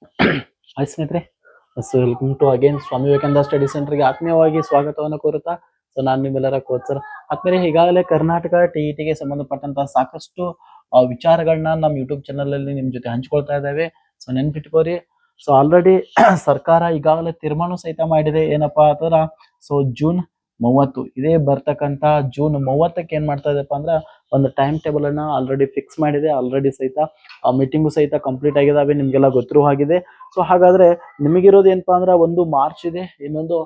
Hi ಸ್ನೇಹಿತರೆ, so welcome to again Swami Vivekananda study ಸೆಂಟರ್ಗೆ ಆತ್ಮೀಯವಾಗಿ ಸ್ವಾಗತವನ್ನು ಕೋರುತ್ತಾ. ಸೊ ನಾನು ನಿಮ್ಮೆಲ್ಲರ ಕೋಚ್ ಸರ್. ಆದ್ಮೇಲೆ ಈಗಾಗಲೇ ಕರ್ನಾಟಕ ಟಿಇಟಿಗೆ ಸಂಬಂಧಪಟ್ಟಂತಹ ಸಾಕಷ್ಟು ವಿಚಾರಗಳನ್ನ ನಮ್ಮ ಯೂಟ್ಯೂಬ್ ಚಾನಲ್ ಅಲ್ಲಿ ನಿಮ್ ಜೊತೆ ಹಂಚ್ಕೊಳ್ತಾ ಇದ್ದಾವೆ. ಸೊ ನೆನ್ಪಿಟ್ಕೋರಿ. ಸೊ ಆಲ್ರೆಡಿ ಸರ್ಕಾರ ಈಗಾಗಲೇ ತೀರ್ಮಾನ ಸಹಿತ ಮಾಡಿದೆ. ಏನಪ್ಪಾ ಅಂತಂದ್ರ ಸೊ ಜೂನ್ 30 ಇದೇ ಬರ್ತಕ್ಕಂತ ಜೂನ್ 30ಕ್ಕೆ ಏನ್ ಮಾಡ್ತಾ ಇದೆಪ್ಪ ಅಂದ್ರ ಒಂದು ಟೈಮ್ ಟೇಬಲ್ ಅನ್ನ ಆಲ್ರೆಡಿ ಫಿಕ್ಸ್ ಮಾಡಿದೆ. ಆಲ್ರೆಡಿ ಸಹಿತ ಮೀಟಿಂಗು ಸಹಿತ ಕಂಪ್ಲೀಟ್ ಆಗಿದಾವೆ, ನಿಮ್ಗೆಲ್ಲ ಗೊತ್ತಿರುವ ಹಾಗಿದೆ. ಸೊ ಹಾಗಾದ್ರೆ ನಿಮಗಿರೋದು ಏನಪ್ಪಾ ಅಂದ್ರ ಒಂದು ಮಾರ್ಚ್ ಇದೆ, ಇನ್ನೊಂದು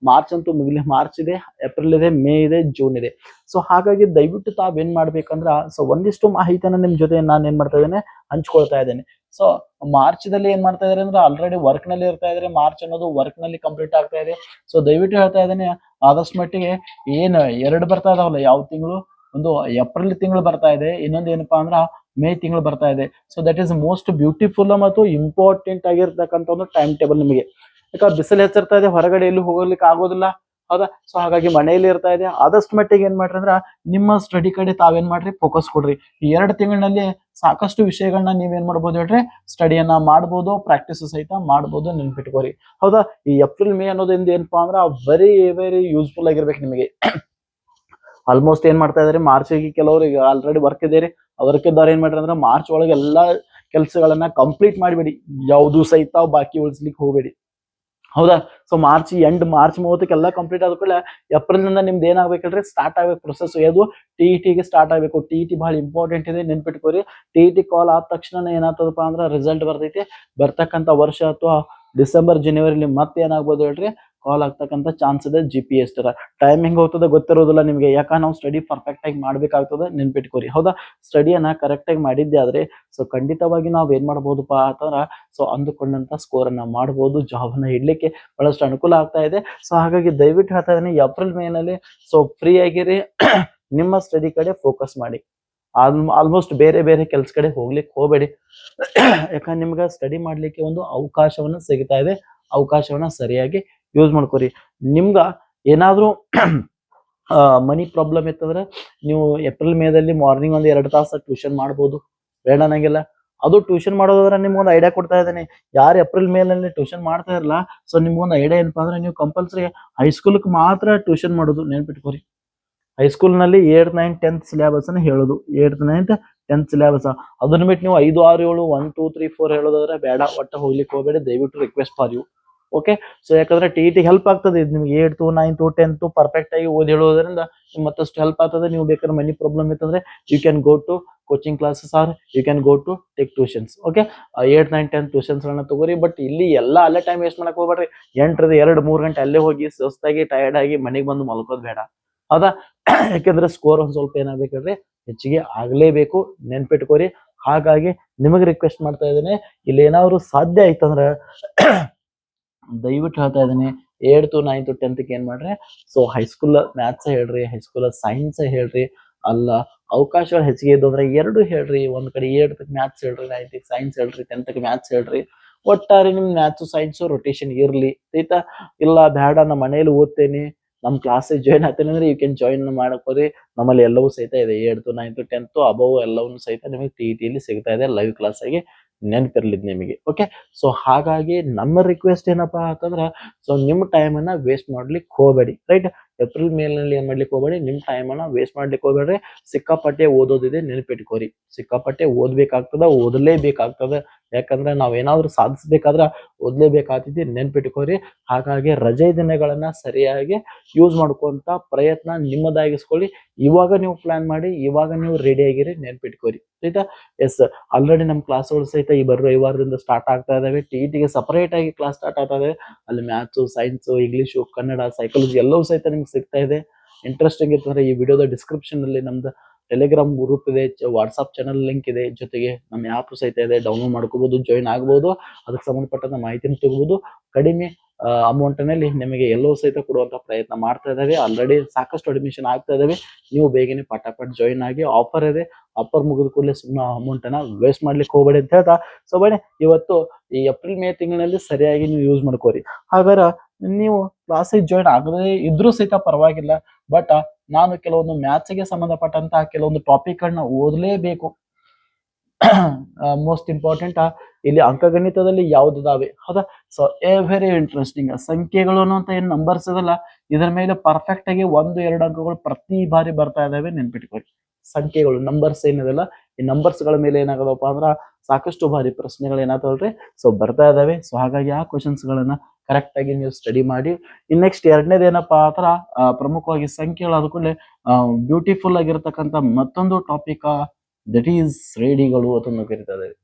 ಮಾರ್ಚ್ ಅಂತೂ ಮುಗಿಲಿ, ಮಾರ್ಚ್ ಇದೆ, ಏಪ್ರಿಲ್ ಇದೆ, ಮೇ ಇದೆ, ಜೂನ್ ಇದೆ. ಸೊ ಹಾಗಾಗಿ ದಯವಿಟ್ಟು ತಾವೇನ್ ಮಾಡ್ಬೇಕಂದ್ರ ಸೊ ಒಂದಿಷ್ಟು ಮಾಹಿತಿಯನ್ನ ನಿಮ್ ಜೊತೆ ನಾನು ಏನ್ ಮಾಡ್ತಾ ಇದ್ದೇನೆ, ಹಂಚ್ಕೊಳ್ತಾ ಇದ್ದೇನೆ. ಸೊ ಮಾರ್ಚ್ ದಲ್ಲಿ ಏನ್ ಮಾಡ್ತಾ ಇದಾರೆ ಅಂದ್ರೆ ಆಲ್ರೆಡಿ ವರ್ಕ್ ನಲ್ಲಿ ಇರ್ತಾ ಇದ್ರೆ, ಮಾರ್ಚ್ ಅನ್ನೋದು ವರ್ಕ್ ನಲ್ಲಿ ಕಂಪ್ಲೀಟ್ ಆಗ್ತಾ ಇದೆ. ಸೊ ದಯವಿಟ್ಟು ಹೇಳ್ತಾ ಇದ್ದೇನೆ, ಆದಷ್ಟು ಮಟ್ಟಿಗೆ ಏನ್ ಎರಡು ಬರ್ತಾ ಇದಾವಲ್ಲ, ಯಾವ ತಿಂಗಳು, ಒಂದು ಏಪ್ರಿಲ್ ತಿಂಗಳು ಬರ್ತಾ ಇದೆ, ಇನ್ನೊಂದು ಏನಪ್ಪಾ ಅಂದ್ರ ಮೇ ತಿಂಗಳು ಬರ್ತಾ ಇದೆ. So that is most beautiful ಮತ್ತು ಇಂಪಾರ್ಟೆಂಟ್ ಆಗಿರ್ತಕ್ಕಂಥ ಒಂದು ಟೈಮ್ ಟೇಬಲ್ ನಿಮಗೆ. ಯಾಕಂದ್ರೆ ಬಿಸಿಲು ಹೆಚ್ಚಿರ್ತಾ ಇದೆ, ಹೊರಗಡೆ ಎಲ್ಲೂ ಹೋಗ್ಲಿಕ್ಕೆ ಆಗೋದಿಲ್ಲ, ಹೌದಾ. ಸೊ ಹಾಗಾಗಿ ಮನೆಯಲ್ಲಿ ಇರ್ತಾ ಇದೆ. ಆದಷ್ಟು ಮಟ್ಟಿಗೆ ಏನ್ ಮಾಡ್ರಿ ಅಂದ್ರ ನಿಮ್ಮ ಸ್ಟಡಿ ಕಡೆ ತಾವೇನ್ ಮಾಡ್ರಿ, ಫೋಕಸ್ ಕೊಡ್ರಿ. ಈ 2 ತಿಂಗಳಿನಲ್ಲಿ ಸಾಕಷ್ಟು ವಿಷಯಗಳನ್ನ ನೀವೇನ್ ಮಾಡ್ಬೋದು ಹೇಳ್ರಿ, ಸ್ಟಡಿಯನ್ನ ಮಾಡ್ಬೋದು, ಪ್ರಾಕ್ಟೀಸ್ ಸಹಿತ ಮಾಡ್ಬೋದು. ನೆನ್ಪಿಟ್ಕೋರಿ, ಹೌದಾ. ಈ ಏಪ್ರಿಲ್ ಮೇ ಅನ್ನೋದ್ರಿಂದ ಏನಪ್ಪಾ ಅಂದ್ರ ವೆರಿ ವೆರಿ ಯೂಸ್ಫುಲ್ ಆಗಿರ್ಬೇಕು ನಿಮಗೆ. ಆಲ್ಮೋಸ್ಟ್ ಏನ್ ಮಾಡ್ತಾ ಇದಾರೆ, ಮಾರ್ಚ್ಗೆ ಕೆಲವರು ಈಗ ಆಲ್ರೆಡಿ ವರ್ಕ್ ಇದೆ ರೀ, ವರ್ಕ್ ಇದ್ದವ್ರು ಏನ್ ಮಾಡ್ರಿ ಅಂದ್ರೆ ಮಾರ್ಚ್ ಒಳಗೆ ಎಲ್ಲಾ ಕೆಲಸಗಳನ್ನ ಕಂಪ್ಲೀಟ್ ಮಾಡಿಬಿಡಿ, ಯಾವ್ದು ಸಹಿತ ಬಾಕಿ ಉಳಿಸ್ಲಿಕ್ಕೆ ಹೋಗ್ಬೇಡಿ, ಹೌದಾ. ಸೊ ಮಾರ್ಚ್ 30ಕ್ಕೆ ಎಲ್ಲ ಕಂಪ್ಲೀಟ್ ಆದ ಕೂಡಲೇ ಏಪ್ರಿಲ್ ನಿಂದ ನಿಮ್ದು ಏನಾಗ್ಬೇಕಲ್ರಿ, ಸ್ಟಾರ್ಟ್ ಆಗ್ಬೇಕು ಪ್ರೊಸೆಸ್. ಯಾವುದು ಟಿಇಟಿಗೆ ಸ್ಟಾರ್ಟ್ ಆಗ್ಬೇಕು. ಟಿಇಟಿ ಬಹಳ ಇಂಪಾರ್ಟೆಂಟ್ ಇದೆ, ನೆನ್ಪಿಟ್ಕೋರಿ. ಟಿಇಟಿ ಕಾಲ್ ಆದ ತಕ್ಷಣ ಏನಾಗ್ತದಪ್ಪ ಅಂದ್ರ ರಿಸಲ್ಟ್ ಬರ್ತೈತಿ. ಬರ್ತಕ್ಕಂಥ ವರ್ಷ ಅಥವಾ ಡಿಸೆಂಬರ್ ಜನವರಿಲಿ ಮತ್ತೆ ಏನಾಗ್ಬೋದು ಹೇಳ್ರಿ, ಕಾಲ್ ಆಗ್ತಕ್ಕಂಥ ಚಾನ್ಸ್ ಇದೆ. GPS ತರ ಟೈಮ್ ಹೆಂಗ್ ಹೋಗ್ತದೆ ಗೊತ್ತಿರೋದಿಲ್ಲ ನಿಮ್ಗೆ, ಯಾಕಂದ್ರೆ ನಾವು ಸ್ಟಡಿ ಪರ್ಫೆಕ್ಟ್ ಆಗಿ ಮಾಡ್ಬೇಕಾಗ್ತದೆ. ನೆನ್ಪಿಟ್ಕೋರಿ, ಹೌದಾ. ಸ್ಟಡಿಯನ್ನ ಕರೆಕ್ಟ್ ಆಗಿ ಮಾಡಿದ್ದೆ ಆದ್ರೆ ಸೊ ಖಂಡಿತವಾಗಿ ನಾವ್ ಏನ್ ಮಾಡ್ಬೋದಪ್ಪ ಅಂತಂದ್ರ ಸೊ ಅಂದುಕೊಂಡಂತ ಸ್ಕೋರ್ ಅನ್ನ ಮಾಡ್ಬೋದು, ಜಾಬ್ ಅನ್ನ ಇಡ್ಲಿಕ್ಕೆ ಬಹಳಷ್ಟು ಅನುಕೂಲ ಆಗ್ತಾ ಇದೆ. ಸೊ ಹಾಗಾಗಿ ದಯವಿಟ್ಟು ಹೇಳ್ತಾ ಇದೀನಿ, ಏಪ್ರಿಲ್ ಮೇ ನಲ್ಲಿ ಸೊ ಫ್ರೀ ಆಗಿರಿ, ನಿಮ್ಮ ಸ್ಟಡಿ ಕಡೆ ಫೋಕಸ್ ಮಾಡಿ. ಆಲ್ಮೋಸ್ಟ್ ಬೇರೆ ಬೇರೆ ಕೆಲ್ಸ ಕಡೆ ಹೋಗ್ಲಿಕ್ಕೆ ಹೋಗ್ಬೇಡಿ. ಯಾಕಂದ್ರೆ ನಿಮ್ಗೆ ಸ್ಟಡಿ ಮಾಡ್ಲಿಕ್ಕೆ ಒಂದು ಅವಕಾಶವನ್ನ ಸಿಗ್ತಾ ಇದೆ. ಅವಕಾಶವನ್ನ ಸರಿಯಾಗಿ ಯೂಸ್ ಮಾಡ್ಕೋರಿ. ನಿಮ್ಗ ಏನಾದ್ರೂ ಮನಿ ಪ್ರಾಬ್ಲಮ್ ಇತ್ತಂದ್ರೆ ನೀವು ಏಪ್ರಿಲ್ ಮೇದಲ್ಲಿ ಮಾರ್ನಿಂಗ್ ಒಂದು 2 ತಾಸು ಟ್ಯೂಷನ್ ಮಾಡ್ಬೋದು, ಬೇಡ ಅನ್ನಂಗಿಲ್ಲ. ಅದು ಟ್ಯೂಷನ್ ಮಾಡೋದಾದ್ರೆ ನಿಮ್ಗೊಂದು ಐಡಿಯಾ ಕೊಡ್ತಾ ಇದ್ದೇನೆ. ಯಾರು ಏಪ್ರಿಲ್ ಮೇನಲ್ಲಿ ಟ್ಯೂಷನ್ ಮಾಡ್ತಾ ಇರಲ್ಲ, ಸೊ ನಿಮ್ಗೊಂದು ಐಡಿಯಾ ಏನಪ್ಪಾ ಅಂದ್ರೆ ನೀವು ಕಂಪಲ್ಸರಿ ಹೈಸ್ಕೂಲ್ಗೆ ಮಾತ್ರ ಟ್ಯೂಷನ್ ಮಾಡೋದು. ನೆನ್ಪಿಟ್ಕೋರಿ, ಹೈಸ್ಕೂಲ್ ನಲ್ಲಿ 8th 9th 10th ಸಿಲೆಬಸ್ ಅನ್ನ ಹೇಳೋದು. 8th 9th 10th ಸಿಲೆಬಸ್ ಅದನ್ನ ಬಿಟ್ಟು ನೀವು 5 6 7 1 2 3 4 ಹೇಳೋದಾದ್ರೆ ಬೇಡ, ಒಟ್ಟ ಹೋಗ್ಲಿಕ್ಕೆ ಹೋಗಬೇಡಿ. ದಯವಿಟ್ಟು request for you, okay. So ಯಾಕಂದ್ರೆ ಟಿಇಟಿ ಹೆಲ್ಪ್ ಆಗ್ತದೆ ಇದು ನಿಮ್ಗೆ. 8th 9th 10th ಪರ್ಫೆಕ್ಟ್ ಆಗಿ ಓದಿ ಹೇಳೋದ್ರಿಂದ ನಿಮ್ಗೆ ಮತ್ತಷ್ಟು ಹೆಲ್ಪ್ ಆಗ್ತದೆ. ನೀವು ಬೇಕಾದ್ರೆ ಮನಿ ಪ್ರಾಬ್ಲಮ್ ಇತ್ತಂದ್ರೆ you can go to coaching classes or you can go to take tuitions, okay. 8th 9th 10th tuitions ಗಳನ್ನ ತಗೋರಿ. ಬಟ್ ಇಲ್ಲಿ ಎಲ್ಲ ಅಲ್ಲೇ ಟೈಮ್ ವೇಸ್ಟ್ ಮಾಡಕ್ ಹೋಗ್ಬೇಡ್ರಿ. 8ರಿಂದ 2 3 ಗಂಟೆ ಅಲ್ಲೇ ಹೋಗಿ ಸುಸ್ತಾಗಿ ಟಯರ್ಡ್ ಆಗಿ ಮನೆಗೆ ಬಂದು ಮಲ್ಕೋದ್ ಬೇಡ, ಹೌದಾ. ಯಾಕಂದ್ರೆ ಸ್ಕೋರ್ ಒಂದ್ ಸ್ವಲ್ಪ ಏನಾಗ್ಬೇಕಂದ್ರೆ ಹೆಚ್ಚಿಗೆ ಆಗ್ಲೇಬೇಕು, ನೆನ್ಪಿಟ್ಕೋರಿ. ಹಾಗಾಗಿ ನಿಮಗೆ ರಿಕ್ವೆಸ್ಟ್ ಮಾಡ್ತಾ ಇದ್ದೇನೆ, ಇಲ್ಲಿ ಏನಾದ್ರು ಸಾಧ್ಯ ಆಯ್ತಂದ್ರೆ ದಯವಿಟ್ಟು ಹೇಳ್ತಾ ಇದ್ದೇನೆ, 8th 9th 10th ಏನ್ ಮಾಡ್ರಿ, ಸೊ ಹೈಸ್ಕೂಲ್ ಮ್ಯಾಥ್ಸ್ ಹೇಳ್ರಿ, ಹೈಸ್ಕೂಲ್ ಸೈನ್ಸ್ ಹೇಳ್ರಿ. ಅಲ್ಲ ಅವಕಾಶಗಳು ಹೆಚ್ಚಿಗೆ ಇದ್ದು ಅಂದ್ರೆ 2 ಹೇಳ್ರಿ. ಒಂದ್ ಕಡೆ 8th ಮ್ಯಾಥ್ಸ್ ಹೇಳ್ರಿ, 9th ಸೈನ್ಸ್ ಹೇಳ್ರಿ, 10th ಮ್ಯಾಥ್ಸ್ ಹೇಳ್ರಿ. ಒಟ್ಟಾರೆ ನಿಮ್ ಮ್ಯಾಥ್ಸ್ ಸೈನ್ಸ್ ರೊಟೇಷನ್ ಇರ್ಲಿ, ಆಯ್ತಾ. ಇಲ್ಲ ಬೇಡ ನಾ ಮನೇಲಿ ಓದ್ತೇನೆ, ನಮ್ ಕ್ಲಾಸಿಗೆ ಜಾಯ್ನ್ ಆಗ್ತೇನೆ ಅಂದ್ರೆ ಯು ಕ್ಯಾನ್ ಜಾಯಿನ್ ಮಾಡ್ಕೋರಿ. ನಮ್ಮಲ್ಲಿ ಎಲ್ಲವೂ ಸಹಿತ ಇದೆ. 8th 9th 10th ಅಬವ್ ಎಲ್ಲವನ್ನೂ ಸಹಿತ ನಿಮಗೆ ಟಿಇಟಿಲಿ ಸಿಗ್ತಾ ಇದೆ ಲೈವ್ ಕ್ಲಾಸ್ ಆಗಿ, ನೆನಪಿರ್ಲಿದ್ ನಿಮಗೆ, ಓಕೆ. ಸೊ ಹಾಗಾಗಿ ನಮ್ಮ ರಿಕ್ವೆಸ್ಟ್ ಏನಪ್ಪಾ ಅಂತಂದ್ರ ಸೊ ನಿಮ್ ಟೈಮ್ ಅನ್ನ ವೇಸ್ಟ್ ಮಾಡ್ಲಿಕ್ಕೆ ಹೋಗಬೇಡಿ, ರೈಟ್. ಏಪ್ರಿಲ್ ಮೇಲ್ನಲ್ಲಿ ಏನ್ ಮಾಡ್ಲಿಕ್ಕೆ ಹೋಗಬೇಡಿ, ನಿಮ್ ಟೈಮ್ ಅನ್ನ ವೇಸ್ಟ್ ಮಾಡ್ಲಿಕ್ಕೆ ಹೋಗ್ಬೇಡ್ರಿ. ಸಿಕ್ಕಾಪಟ್ಟೆ ಓದೋದಿದೆ, ನೆನಪಿಟ್ಕೋರಿ. ಸಿಕ್ಕಾಪಟ್ಟೆ ಓದ್ಬೇಕಾಗ್ತದ, ಓದಲೇಬೇಕಾಗ್ತದ. ಯಾಕಂದ್ರೆ ನಾವ್ ಏನಾದ್ರು ಸಾಧಿಸ್ಬೇಕಾದ್ರ ಓದ್ಲೇಬೇಕಾಗ್ತದೆ, ನೆನ್ಪಿಟ್ಕೋರಿ. ಹಾಗಾಗಿ ರಜೆ ದಿನಗಳನ್ನ ಸರಿಯಾಗಿ ಯೂಸ್ ಮಾಡ್ಕೊಂತ ಪ್ರಯತ್ನ ನಿಮ್ಮದಾಗಿಸ್ಕೊಳ್ಳಿ. ಇವಾಗ ನೀವು ಪ್ಲಾನ್ ಮಾಡಿ, ಇವಾಗ ನೀವು ರೆಡಿ ಆಗಿರಿ, ನೆನ್ಪಿಟ್ಕೋರಿ, ಆಯ್ತಾ. ಎಸ್, ಆಲ್ರೆಡಿ ನಮ್ ಕ್ಲಾಸ್ಗಳು ಸಹಿತ ಈ ಬರೋ ರವಿವಾರದಿಂದ ಸ್ಟಾರ್ಟ್ ಆಗ್ತಾ ಇದಾವೆ. ಟಿಇಟಿಗೆ ಸಪರೇಟ್ ಆಗಿ ಕ್ಲಾಸ್ ಸ್ಟಾರ್ಟ್ ಆಗ್ತಾ ಇದೆ. ಅಲ್ಲಿ maths, science, English, Kannada, psychology ಎಲ್ಲವೂ ಸಹಿತ ನಿಮ್ಗೆ ಸಿಗ್ತಾ ಇದೆ. ಇಂಟ್ರೆಸ್ಟಿಂಗ್ ಇತ್ತಂದ್ರೆ ಈ ವಿಡಿಯೋದ ಡಿಸ್ಕ್ರಿಪ್ಷನ್ ಅಲ್ಲಿ ನಮ್ದು ಟೆಲಿಗ್ರಾಮ್ ಗ್ರೂಪ್ ಇದೆ, ವಾಟ್ಸ್ಆಪ್ ಚಾನಲ್ ಲಿಂಕ್ ಇದೆ, ಜೊತೆಗೆ ನಮ್ಮ ಆ್ಯಪ್ ಸಹಿತ ಇದೆ. ಡೌನ್ಲೋಡ್ ಮಾಡ್ಕೋಬಹುದು, ಜಾಯಿನ್ ಆಗ್ಬಹುದು, ಅದಕ್ಕೆ ಸಂಬಂಧಪಟ್ಟಂತ ಮಾಹಿತಿನ ತಗೋಬಹುದು. ಕಡಿಮೆ ಅಮೌಂಟ್ ನಲ್ಲಿ ನಿಮಗೆ ಎಲ್ಲವೂ ಸಹಿತ ಕೊಡುವಂತ ಪ್ರಯತ್ನ ಮಾಡ್ತಾ ಇದ್ದಾವೆ. ಆಲ್ರೆಡಿ ಸಾಕಷ್ಟು ಅಡ್ಮಿಷನ್ ಆಗ್ತಾ ಇದಾವೆ. ನೀವು ಬೇಗನೆ ಪಟಾಪಟ್ ಜಾಯಿನ್ ಆಗಿ. ಆಫರ್ ಇದೆ, ಆಫರ್ ಮುಗಿದ ಕೂಡಲೇ ಸುಮ್ಮನೆ ಅಮೌಂಟ್ ಅನ್ನ ವೇಸ್ಟ್ ಮಾಡ್ಲಿಕ್ಕೆ ಹೋಗಬೇಡಿ ಅಂತ ಹೇಳ್ತಾ, ಸೊ ಬನ್ನಿ ಇವತ್ತು ಈ ಏಪ್ರಿಲ್ ಮೇ ತಿಂಗಳಲ್ಲಿ ಸರಿಯಾಗಿ ನೀವು ಯೂಸ್ ಮಾಡ್ಕೋರಿ. ಹಾಗಾದ್ರೆ ನೀವು ಕ್ಲಾಸಿಗೆ ಜಾಯಿನ್ ಆಗದೇ ಇದ್ರೂ ಸಹಿತ ಪರವಾಗಿಲ್ಲ. ಬಟ್ ನಾನು ಕೆಲವೊಂದು ಮ್ಯಾಥ್ಸ್ಗೆ ಸಂಬಂಧಪಟ್ಟಂತಹ ಕೆಲವೊಂದು ಟಾಪಿಕ್ ಗಳನ್ನ ಓದಲೇಬೇಕು. ಮೋಸ್ಟ್ ಇಂಪಾರ್ಟೆಂಟ್ ಇಲ್ಲಿ ಅಂಕಗಣಿತದಲ್ಲಿ ಯಾವ್ದಿದಾವೆ ಹೌದಾ. ಸೊ ವೆರಿ ಇಂಟ್ರೆಸ್ಟಿಂಗ್ ಸಂಖ್ಯೆಗಳು ಅನ್ನುವಂತ ಏನ್ ನಂಬರ್ಸ್ ಇದಲ್ಲ ಇದರ ಮೇಲೆ ಪರ್ಫೆಕ್ಟ್ ಆಗಿ 1-2 ಅಂಕಗಳು ಪ್ರತಿ ಬಾರಿ ಬರ್ತಾ ಇದಾವೆ ನೆನ್ಪಿಟ್ಕೊಳ್ಳಿ. ಸಂಖ್ಯೆಗಳು ನಂಬರ್ಸ್ ಏನಿದೆಲ್ಲ ಈ ನಂಬರ್ಸ್ ಗಳ ಮೇಲೆ ಏನಾಗದಪ್ಪ ಅಂದ್ರ ಸಾಕಷ್ಟು ಬಾರಿ ಪ್ರಶ್ನೆಗಳು ಏನಾಗ್ತಾವಲ್ರಿ ಸೊ ಬರ್ತಾ ಇದಾವೆ. ಸೊ ಹಾಗಾಗಿ ಆ ಕ್ವಶನ್ಸ್ ಗಳನ್ನ ಕರೆಕ್ಟ್ ಆಗಿ ನೀವು ಸ್ಟಡಿ ಮಾಡಿ. ಇನ್ ನೆಕ್ಸ್ಟ್ ಎರಡನೇದು ಏನಪ್ಪಾ ಆತರ ಪ್ರಮುಖವಾಗಿ ಸಂಖ್ಯೆಗಳು ಅದಕ್ಕೂ ಬ್ಯೂಟಿಫುಲ್ ಆಗಿರ್ತಕ್ಕಂಥ ಮತ್ತೊಂದು ಟಾಪಿಕ್ ದಟ್ ಈಸ್ ಶ್ರೇಣಿಗಳು ಅದನ್ನು ಕರಿತಾ ಇದ್ದಾರೆ.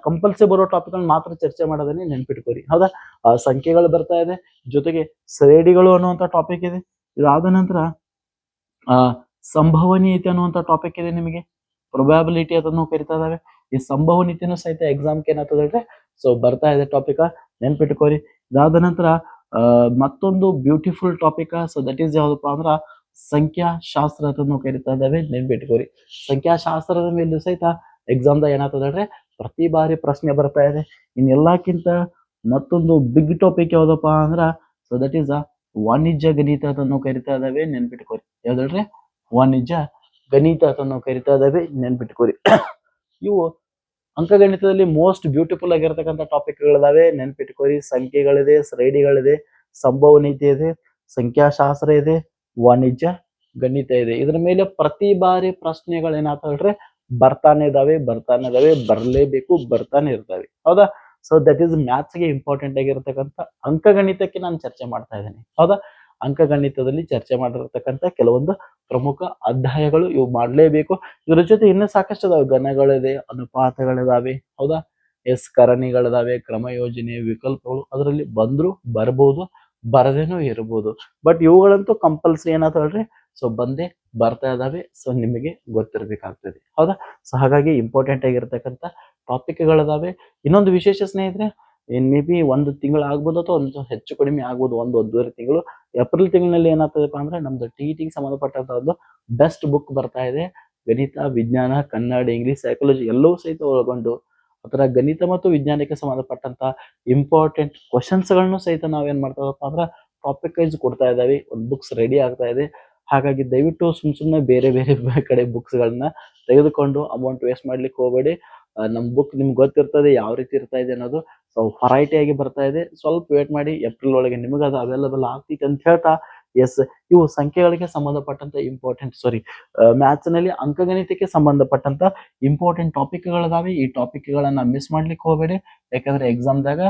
ಕಂಪಲ್ಸರಿ ಬರೋ ಟಾಪಿಕ್ ಮಾತ್ರ ಚರ್ಚೆ ಮಾಡೋದನ್ನೇ ನೆನ್ಪಿಟ್ಕೋರಿ ಹೌದಾ. ಸಂಖ್ಯೆಗಳು ಬರ್ತಾ ಇದೆ ಜೊತೆಗೆ ಶ್ರೇಣಿಗಳು ಅನ್ನುವಂತ ಟಾಪಿಕ್ ಇದೆ. ಇದಾದ ನಂತರ ಸಂಭವನೀಯತೆ ಅನ್ನುವಂತ ಟಾಪಿಕ್ ಇದೆ. ನಿಮಗೆ ಪ್ರೊಬ್ಯಾಬಿಲಿಟಿ ಅದನ್ನು ಕರಿತಾ ಇದಾವೆ. ಈ ಸಂಭವನೀಯತೆನೂ ಸಹಿತ ಎಕ್ಸಾಮ್ಗೆ ಏನಾಗ್ತದೆ ಸೊ ಬರ್ತಾ ಇದೆ ಟಾಪಿಕ್ ನೆನ್ಪಿಟ್ಕೋರಿ. ಇದಾದ ನಂತರ ಮತ್ತೊಂದು beautiful topic so that is ಯಾವ್ದಪ್ಪ ಅಂದ್ರ ಸಂಖ್ಯಾಶಾಸ್ತ್ರ ಅದನ್ನು ಕರಿತಾ ಇದ್ದಾವೆ ನೆನ್ಪಿಟ್ಕೋರಿ. ಸಂಖ್ಯಾಶಾಸ್ತ್ರದ ಮೇಲೂ ಸಹಿತ ಎಕ್ಸಾಮ್ದಾಗ ಏನಾಗ್ತದೆ ಪ್ರತಿ ಬಾರಿ ಪ್ರಶ್ನೆ ಬರ್ತಾ ಇದೆ. ಇನ್ನೆಲ್ಲಕ್ಕಿಂತ ಮತ್ತೊಂದು ಬಿಗ್ ಟಾಪಿಕ್ ಯಾವ್ದಪ್ಪ ಅಂದ್ರ ಸೊ ದಟ್ ಈಸ್ ವಾಣಿಜ್ಯ ಗಣಿತ ಅದನ್ನು ಕರಿತಾ ಇದ್ದಾವೆ ನೆನ್ಪಿಟ್ಕೋರಿ. ಯಾವ್ದಲ್ರಿ ವಾಣಿಜ್ಯ ಗಣಿತ ಅದನ್ನು ಕರಿತಾ ಇದ್ದಾವೆ ನೆನ್ಪಿಟ್ಕೋರಿ. ಇವು ಅಂಕಗಣಿತದಲ್ಲಿ ಮೋಸ್ಟ್ ಬ್ಯೂಟಿಫುಲ್ ಆಗಿರ್ತಕ್ಕಂಥ ಟಾಪಿಕ್ಗಳಿದಾವೆ ನೆನ್ಪಿಟ್ಕೋರಿ. ಸಂಖ್ಯೆಗಳಿದೆ, ಶ್ರೇಣಿಗಳಿದೆ, ಸಂಭವನೀಯತೆ ಇದೆ, ಸಂಖ್ಯಾಶಾಸ್ತ್ರ ಇದೆ, ವಾಣಿಜ್ಯ ಗಣಿತ ಇದೆ. ಇದ್ರ ಮೇಲೆ ಪ್ರತಿ ಬಾರಿ ಪ್ರಶ್ನೆಗಳೇನಾಗ್ತಾವ್ರಿ ಬರ್ತಾನೆ ಇದಾವೆ ಬರ್ಲೇಬೇಕು ಬರ್ತಾನೆ ಇರ್ತವೆ ಹೌದಾ. ಸೊ ದಟ್ ಈಸ್ ಮ್ಯಾಥ್ಸ್ಗೆ ಇಂಪಾರ್ಟೆಂಟ್ ಆಗಿರ್ತಕ್ಕಂಥ ಅಂಕಗಣಿತಕ್ಕೆ ನಾನು ಚರ್ಚೆ ಮಾಡ್ತಾ ಇದ್ದೇನೆ ಹೌದಾ. ಅಂಕಗಣಿತದಲ್ಲಿ ಚರ್ಚೆ ಮಾಡಿರ್ತಕ್ಕಂಥ ಕೆಲವೊಂದು ಪ್ರಮುಖ ಅಧ್ಯಾಯಗಳು ಇವು ಮಾಡಲೇಬೇಕು. ಇದ್ರ ಜೊತೆ ಇನ್ನೂ ಸಾಕಷ್ಟು ಅದಾವೆ. ಘನಗಳಿದೆ, ಅನುಪಾತಗಳಿದಾವೆ ಹೌದಾ. ಕರಣಿಗಳಿದಾವೆ, ಕ್ರಮ ಯೋಜನೆ, ವಿಕಲ್ಪಗಳು ಅದರಲ್ಲಿ ಬಂದ್ರು ಬರ್ಬೋದು ಬರದೇನೂ ಇರ್ಬೋದು. ಬಟ್ ಇವುಗಳಂತೂ ಕಂಪಲ್ಸರಿ ಏನಾಗ್ತಾವಲ್ರಿ ಸೊ ಬಂದೇ ಬರ್ತಾ ಇದಾವೆ. ಸೊ ನಿಮಗೆ ಗೊತ್ತಿರ್ಬೇಕಾಗ್ತದೆ ಹೌದಾ. ಸೊ ಹಾಗಾಗಿ ಇಂಪಾರ್ಟೆಂಟ್ ಆಗಿರ್ತಕ್ಕಂಥ ಟಾಪಿಕ್ಗಳಿದಾವೆ. ಇನ್ನೊಂದು ವಿಶೇಷ ಸ್ನೇಹಿತರೆ ಮೇ ಬಿ 1 ತಿಂಗಳು ಆಗ್ಬೋದು ಅಥವಾ ಒಂದು ಹೆಚ್ಚು ಕಡಿಮೆ ಆಗ್ಬೋದು, 1-1.5 ತಿಂಗಳು. ಏಪ್ರಿಲ್ ತಿಂಗಳಿನಲ್ಲಿ ಏನಾಗ್ತದಪ್ಪ ಅಂದ್ರೆ ನಮ್ದು ಟಿಇಟಿಗೆ ಸಂಬಂಧಪಟ್ಟಂತ ಒಂದು ಬೆಸ್ಟ್ ಬುಕ್ ಬರ್ತಾ ಇದೆ. ಗಣಿತ, ವಿಜ್ಞಾನ, ಕನ್ನಡ, ಇಂಗ್ಲಿಷ್, ಸೈಕಾಲಜಿ ಎಲ್ಲವೂ ಸಹಿತ ಒಳಗೊಂಡು ಅದರ ಗಣಿತ ಮತ್ತು ವಿಜ್ಞಾನಕ್ಕೆ ಸಂಬಂಧಪಟ್ಟಂತ ಇಂಪಾರ್ಟೆಂಟ್ ಕ್ವಶನ್ಸ್ ಗಳನ್ನು ಸಹಿತ ನಾವೇನ್ ಮಾಡ್ತಾವಪ್ಪ ಅಂದ್ರೆ ಟಾಪಿಕ್ ವೈಸ್ ಕೊಡ್ತಾ ಇದ್ದಾವೆ. ಒಂದು ಬುಕ್ಸ್ ರೆಡಿ ಆಗ್ತಾ ಇದೆ. ಹಾಗಾಗಿ ದಯವಿಟ್ಟು ಸುಮ್ಮನೆ ಬೇರೆ ಕಡೆ ಬುಕ್ಸ್ ಗಳನ್ನ ತೆಗೆದುಕೊಂಡು ಅಮೌಂಟ್ ವೇಸ್ಟ್ ಮಾಡ್ಲಿಕ್ಕೆ ಹೋಗಬೇಡಿ. ನಮ್ ಬುಕ್ ನಿಮ್ಗೆ ಗೊತ್ತಿರ್ತದೆ ಯಾವ ರೀತಿ ಇರ್ತಾ ಇದೆ ಅನ್ನೋದು. ಸೊ ವೆರೈಟಿ ಆಗಿ ಬರ್ತಾ ಇದೆ. ಸ್ವಲ್ಪ ವೇಟ್ ಮಾಡಿ, ಏಪ್ರಿಲ್ ಒಳಗೆ ನಿಮಗೆ ಅದು ಅವೈಲಬಲ್ ಆಗ್ತೈತೆ ಅಂತ ಹೇಳ್ತಾ ಇವು ಸಂಖ್ಯೆಗಳಿಗೆ ಸಂಬಂಧಪಟ್ಟಂತ ಮ್ಯಾಥ್ಸ್ ನಲ್ಲಿ ಅಂಕಗಣಿತಕ್ಕೆ ಸಂಬಂಧಪಟ್ಟಂತ ಇಂಪಾರ್ಟೆಂಟ್ ಟಾಪಿಕ್ಗಳಿದಾವೆ. ಈ ಟಾಪಿಕ್ಗಳನ್ನ ಮಿಸ್ ಮಾಡ್ಲಿಕ್ಕೆ ಹೋಗಬೇಡಿ. ಯಾಕಂದ್ರೆ ಎಕ್ಸಾಮ್ದಾಗ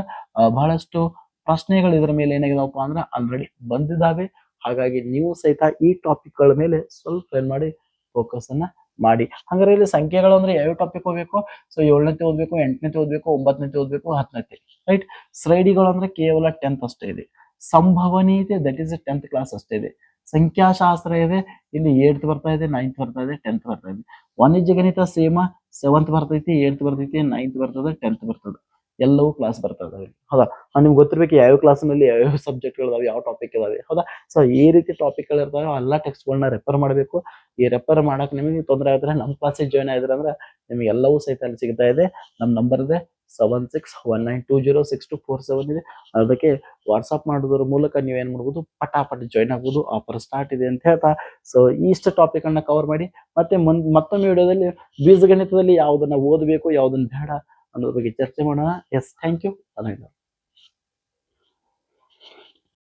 ಬಹಳಷ್ಟು ಪ್ರಶ್ನೆಗಳು ಇದ್ರ ಮೇಲೆ ಏನಾಗಿದಾವಪ್ಪ ಅಂದ್ರೆ ಆಲ್ರೆಡಿ ಬಂದಿದ್ದಾವೆ. ಹಾಗಾಗಿ ನೀವು ಸಹಿತ ಈ ಟಾಪಿಕ್ಗಳ ಮೇಲೆ ಸ್ವಲ್ಪ ಏನ್ ಮಾಡಿ ಫೋಕಸ್ ಅನ್ನ ಮಾಡಿ. ಹಂಗಾರೆ ಇಲ್ಲಿ ಸಂಖ್ಯೆಗಳು ಅಂದ್ರೆ ಯಾವ ಟಾಪಿಕ್ ಹೋಗ್ಬೇಕು ಸೊ 7ನೇತೆ ಓದ್ಬೇಕು, 8ನೇತೆ ಓದ್ಬೇಕು, 9ನೇತೆ ಓದ್ಬೇಕು, 10ನೇತೆ ರೈಟ್. ಶ್ರೇಣಿಗಳು ಅಂದ್ರೆ ಕೇವಲ 10th ಅಷ್ಟೇ ಇದೆ. ಸಂಭವನೀಯತೆ ದಟ್ ಈಸ್ 10th ಕ್ಲಾಸ್ ಅಷ್ಟೇ ಇದೆ. ಸಂಖ್ಯಾಶಾಸ್ತ್ರ ಇದೆ, ಇಲ್ಲಿ 8th ಬರ್ತಾ ಇದೆ, 9th ಬರ್ತಾ ಇದೆ, 10th ಬರ್ತಾ ಇದೆ. ವಾಣಿಜ್ಯ ಗಣಿತ ಸೇಮ 7th ಬರ್ತೈತಿ, 8th ಬರ್ತೈತಿ, 9th ಬರ್ತದೆ, 10th ಬರ್ತದೆ. ಎಲ್ಲವೂ ಕ್ಲಾಸ್ ಬರ್ತಾ ಇದಾವೆ ಹೌದಾ. ನಿಮ್ಗೆ ಗೊತ್ತಿರ್ಬೇಕು ಯಾವ ಕ್ಲಾಸ್ನಲ್ಲಿ ಯಾವ ಸಬ್ಜೆಕ್ಟ್ಗಳಿದಾವೆ, ಯಾವ ಟಾಪಿಕ್ ಇದಾವೆ ಹೌದಾ. ಸೊ ಈ ರೀತಿ ಟಾಪಿಕ್ಗಳು ಇರ್ತಾವೆ, ಎಲ್ಲ ಟೆಕ್ಸ್ಟ್ಗಳನ್ನ ರೆಫರ್ ಮಾಡಬೇಕು. ಈ ರೆಫರ್ ಮಾಡಕ್ ನಿಮಗೆ ತೊಂದರೆ ಆದ್ರೆ ನಮ್ಮ ಕ್ಲಾಸಿಗೆ ಜಾಯ್ನ್ ಆಗಿದ್ರೆ ಅಂದ್ರೆ ನಿಮ್ಗೆ ಎಲ್ಲವೂ ಸಹಿತ ಅಲ್ಲಿ ಸಿಗ್ತಾ ಇದೆ. ನಮ್ಮ ನಂಬರ್ ಇದೆ 7619206247 ಇದೆ. ಅದಕ್ಕೆ ವಾಟ್ಸ್ಆಪ್ ಮಾಡೋದ್ರ ಮೂಲಕ ನೀವೇನ್ ಮಾಡ್ಬೋದು ಪಟಾಪಟ್ ಜಾಯ್ನ್ ಆಗ್ಬೋದು. ಆಫರ್ ಸ್ಟಾರ್ಟ್ ಇದೆ ಅಂತ ಹೇಳ್ತಾ ಸೊ ಇಷ್ಟು ಟಾಪಿಕ್ ಅನ್ನ ಕವರ್ ಮಾಡಿ ಮತ್ತೆ ಮತ್ತೊಮ್ಮೆ ವಿಡಿಯೋದಲ್ಲಿ ಬೀಜಗಣಿತದಲ್ಲಿ ಯಾವ್ದನ್ನ ಓದಬೇಕು ಯಾವ್ದನ್ನ ಬೇಡ ಅನ್ನೋದ್ರ ಬಗ್ಗೆ ಚರ್ಚೆ ಮಾಡೋಣ. Thank you.